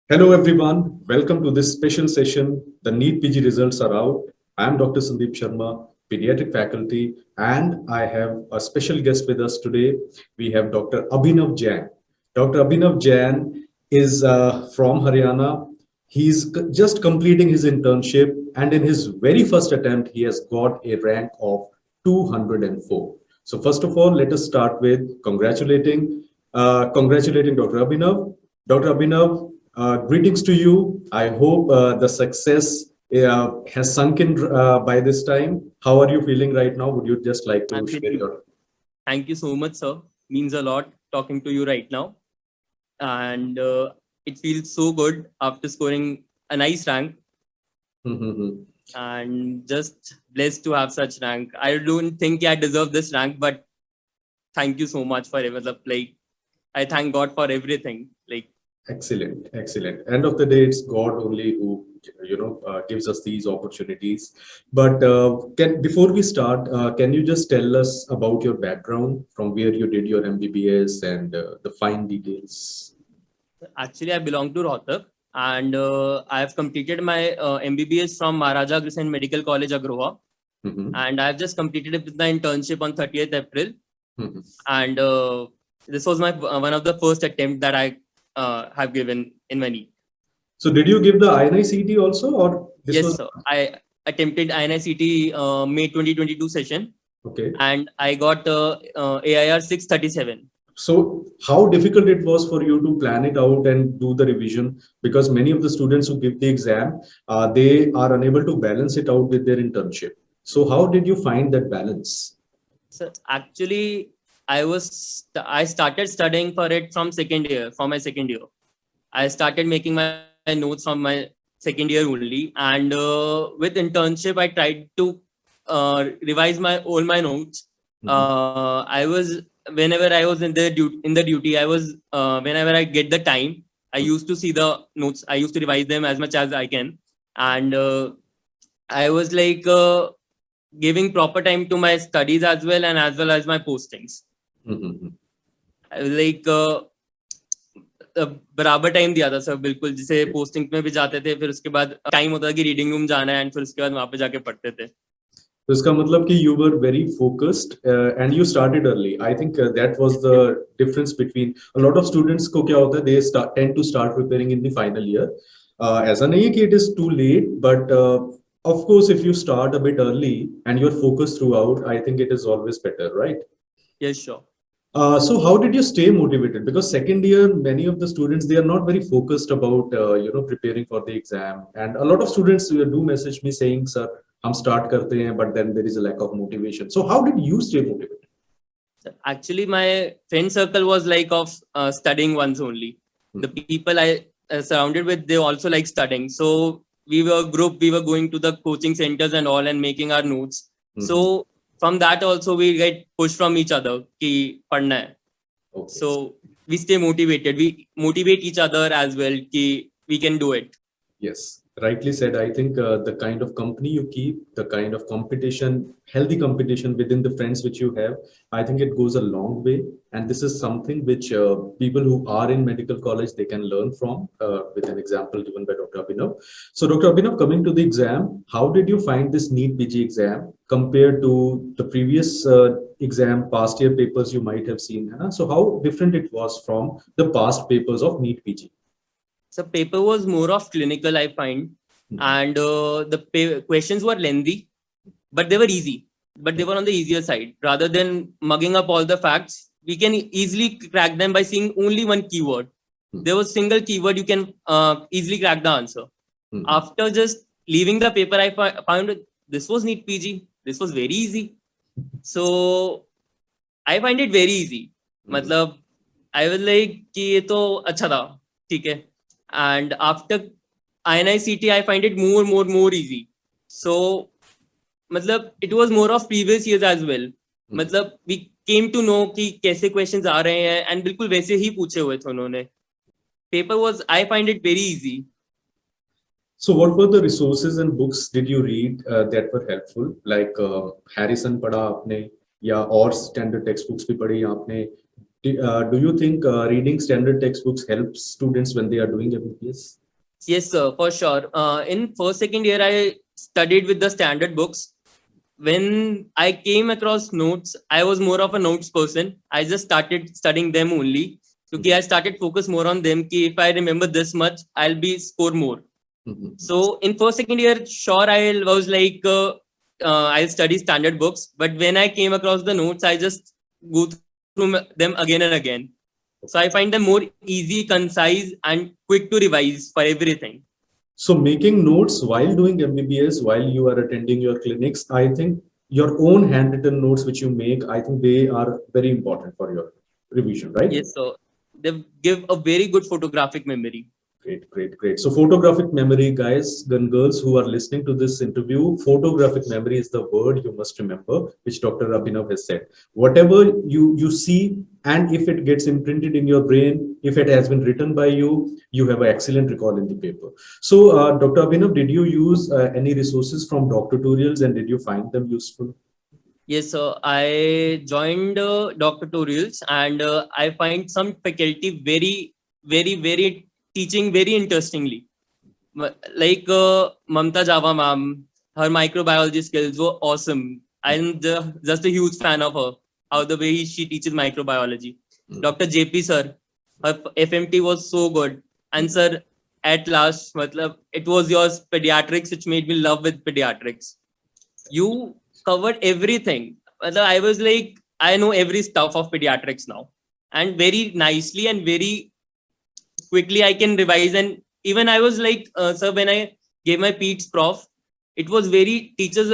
Hello everyone, welcome to this special session. The NEETPG results are out. I am Dr Sandeep Sharma, pediatric faculty, and I have a special guest with us today. We have Dr Abhinav Jain. Dr Abhinav Jain is from Haryana. He's just completing his internship, and in his very first attempt, he has got a rank of 204. So first of all, let us start with congratulating Dr. Abhinav. Dr. Abhinav, greetings to you. I hope the success has sunk in by this time. How are you feeling right now? Would you just like to share your... Thank you so much, sir. Means a lot talking to you right now. And it feels so good after scoring a nice rank. And just blessed to have such rank. I don't think I deserve this rank, but thank you so much for it. Like, I thank God for everything. Like, excellent. End of the day, it's God only who gives us these opportunities. But before we start, can you just tell us about your background, from where you did your MBBS and the fine details? Actually, I belong to Rohtak, and I have completed my MBBS from Maharaja Agreshan Medical College, Agroha. And I have just completed it with the internship on 30th April. And this was my one of the first attempt that I have given in my NEET. So did you give the INI-CET also, or this yes, was... sir. I attempted INI-CET May 2022 session. Okay. And I got AIR 637. So how difficult it was for you to plan it out and do the revision? Because many of the students who give the exam, they are unable to balance it out with their internship. So how did you find that balance? So actually, I started studying for it from my second year. I started making my notes from my second year only. And with internship, I tried to revise all my notes. Whenever I was in the duty, I was whenever I get the time, I used to see the notes. I used to revise them as much as I can, and I was like giving proper time to my studies as well as my postings. I was like बराबर time दिया था sir, बिल्कुल जिसे posting में भी जाते थे, फिर उसके बाद टाइम होता था कि रीडिंग रूम जाना है, एंड फिर उसके बाद वहां पे जाके पढ़ते थे. तो इसका मतलब कि you were very focused and you started early. I think that was the difference between a lot of students को क्या होता है, they tend to start preparing in the final year. ऐसा नहीं है कि it is too late, but of course if you start a bit early and you're focused throughout, I think it is always better, right? Yes, sure. So how did you stay motivated? Because second year, many of the students, they are not very focused about preparing for the exam, and a lot of students do message me saying, "Sir, हम start करते हैं," but then there is a lack of motivation. So how did you stay motivated? Actually, my friend circle was like of studying ones only. The people I surrounded with, they also like studying. So we were a group. We were going to the coaching centers and all and making our notes. So from that also we get pushed from each other कि पढ़ना है. Okay. So we stay motivated. We motivate each other as well कि we can do it. Yes, rightly said. I think the kind of company you keep, the kind of competition, healthy competition within the friends which you have, I think it goes a long way. And this is something which people who are in medical college, they can learn from with an example given by Dr. Abhinav. So Dr. Abhinav, coming to the exam, how did you find this NEET-PG exam compared to the previous exam, past year papers you might have seen? So how different it was from the past papers of NEET-PG? So paper was more of clinical, I find, and the questions were lengthy, but they were easy. But they were on the easier side. Rather than mugging up all the facts, we can easily crack them by seeing only one keyword. There was single keyword, you can easily crack the answer. After just leaving the paper, I found this was NEET-PG. This was very easy. So I find it very easy. मतलब I was like कि ये तो अच्छा था, ठीक है. And after INI-CET, I find it more easy. So, मतलब it was more of previous years as well. मतलब we came to know कि कैसे questions आ रहे हैं, and बिल्कुल वैसे ही पूछे हुए थे उन्होंने. Paper was, I find it very easy. So what were the resources and books did you read that were helpful? Like Harrison पढ़ा आपने, या और standard textbooks भी पढ़ी आपने? Do you think reading standard textbooks helps students when they are doing MBBS? Yes, sir, for sure. In first, second year, I studied with the standard books. When I came across notes, I was more of a notes person. I just started studying them only. Because I started focus more on them. Ki if I remember this much, I'll be score more. So in first, second year, sure, I was like, I'll study standard books. But when I came across the notes, I just go through them again and again. So I find them more easy, concise, and quick to revise for everything. So making notes while doing MBBS, while you are attending your clinics, I think your own handwritten notes which you make, I think they are very important for your revision, right? Yes, so they give a very good photographic memory. Great, great, great. So photographic memory, guys and girls who are listening to this interview, photographic memory is the word you must remember, which Dr. Abhinav has said. Whatever you see, and if it gets imprinted in your brain, if it has been written by you, you have an excellent recall in the paper. So Dr. Abhinav, did you use any resources from DocTutorials and did you find them useful? Yes, so I joined DocTutorials and I find some faculty very teaching very interestingly. Like Mamta Java ma'am, her microbiology skills were awesome. I'm just a huge fan of her, how the way she teaches microbiology. Dr. JP sir, her FMT was so good. And sir, at last, it was yours pediatrics which made me love with pediatrics. You covered everything. I was like, I know every stuff of pediatrics now. And very nicely and very quickly I can revise. And even I was like, sir, when I gave my PEDS prof, it was very, teachers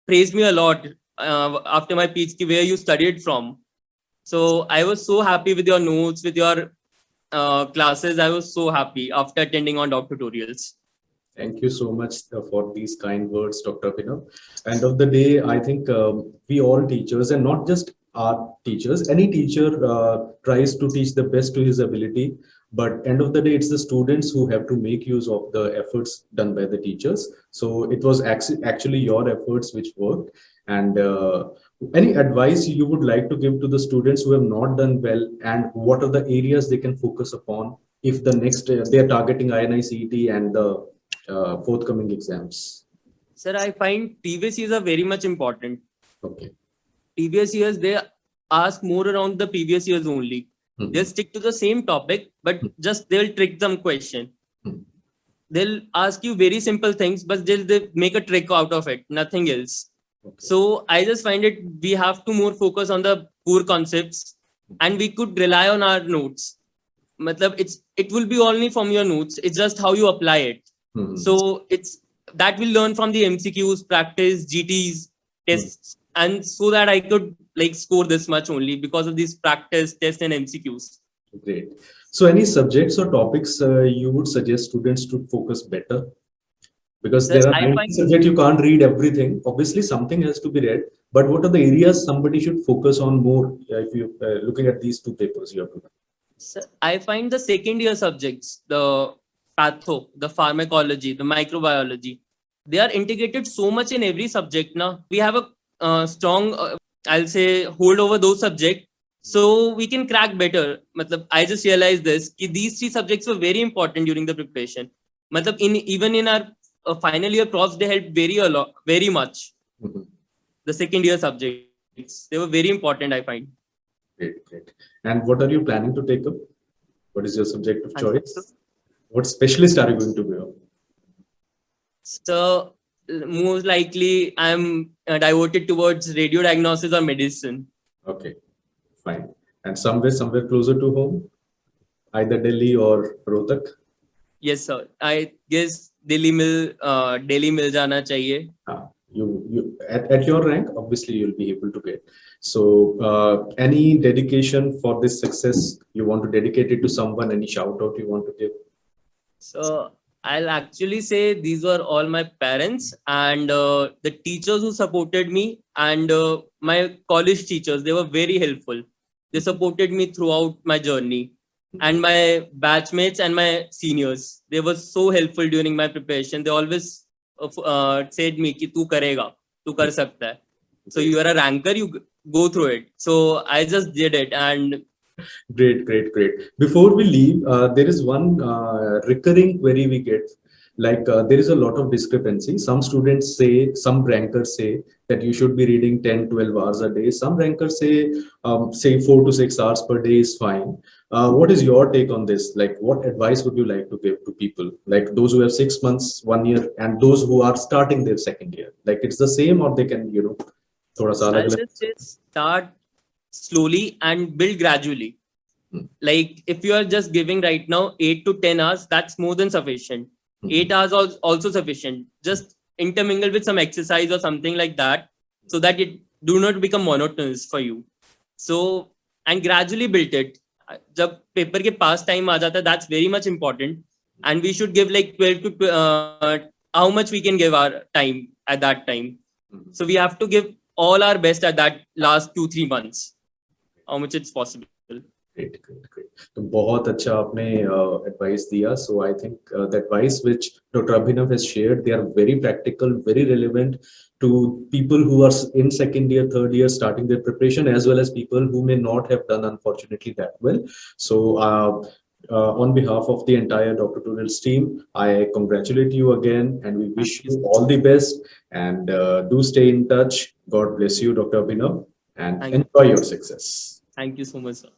praised me a lot after my PEDS, where you studied from. So I was so happy with your notes, with your classes. I was so happy after attending on DocTutorials. Thank you so much for these kind words, Dr. Abhinav. End of the day, I think we all teachers, and not just our teachers, any teacher tries to teach the best to his ability. But end of the day, it's the students who have to make use of the efforts done by the teachers. So it was actually your efforts which worked. And any advice you would like to give to the students who have not done well, and what are the areas they can focus upon if the next they are targeting INI-CET and the forthcoming exams? Sir, I find previous years are very much important. Okay. Previous years, they ask more around the previous years only. They'll stick to the same topic, but just they'll trick some question. They'll ask you very simple things, but they'll make a trick out of it, nothing else. Okay. So I just find it, we have to more focus on the core concepts and we could rely on our notes. It will be only from your notes. It's just how you apply it. So it's that we'll learn from the MCQs, practice, GTs, tests, and so that I could like score this much only because of these practice, tests, and MCQs. Great. So any subjects or topics you would suggest students to focus better? Because there are many subjects you can't read everything. Obviously, something has to be read. But what are the areas somebody should focus on more if you're looking at these two papers you have to do? So I find the second year subjects, the patho, the pharmacology, the microbiology, they are integrated so much in every subject. Now we have a strong, I'll say, hold over those subjects, so we can crack better. I just realized this, these three subjects were very important during the preparation. Even in our final year profs, they helped very much. The second year subjects, they were very important, I find. Great, great. And what are you planning to take up? What is your subject of choice? What specialist are you going to be on? So most likely I'm diverted towards radio diagnosis or medicine. Okay, fine. And somewhere closer to home, either Delhi or Rohtak? Yes, sir. I guess Delhi mil jana chahiye. You at your rank, obviously you'll be able to get. So any dedication for this success you want to dedicate it to someone? Any shout out you want to give? So I'll actually say these were all my parents and the teachers who supported me, and my college teachers. They were very helpful. They supported me throughout my journey, and my batchmates and my seniors. They were so helpful during my preparation. They always said me कि तू करेगा, तू कर सकता है. So you are a ranker, you go through it. So I just did it, and Great, great, great. Before we leave, there is one recurring query we get. Like there is a lot of discrepancy. Some students say, some rankers say that you should be reading 10, 12 hours a day. Some rankers say 4 to 6 hours per day is fine. What is your take on this? Like, what advice would you like to give to people, like those who have 6 months, 1 year, and those who are starting their second year? Like, it's the same, or they can, thoda sa alag I'll alag? just say start slowly and build gradually. Hmm. Like if you are just giving right now 8 to 10 hours, that's more than sufficient. 8 hours also sufficient. Just intermingle with some exercise or something like that, so that it do not become monotonous for you. So, and gradually build it. जब paper के pass time आ जाता है, that's very much important. And we should give like 12 to how much we can give our time at that time. So we have to give all our best at that last 2-3 months, how much it's possible. Great, great, great. तो बहुत अच्छा आपने advice दिया. So I think the advice which Dr. Abhinav has shared, they are very practical, very relevant to people who are in second year, third year, starting their preparation, as well as people who may not have done, unfortunately, that well. So on behalf of the entire DocTutorials team, I congratulate you again, and we wish you all the best. And do stay in touch. God bless you, Dr. Abhinav, and enjoy your success. Thank you so much, sir.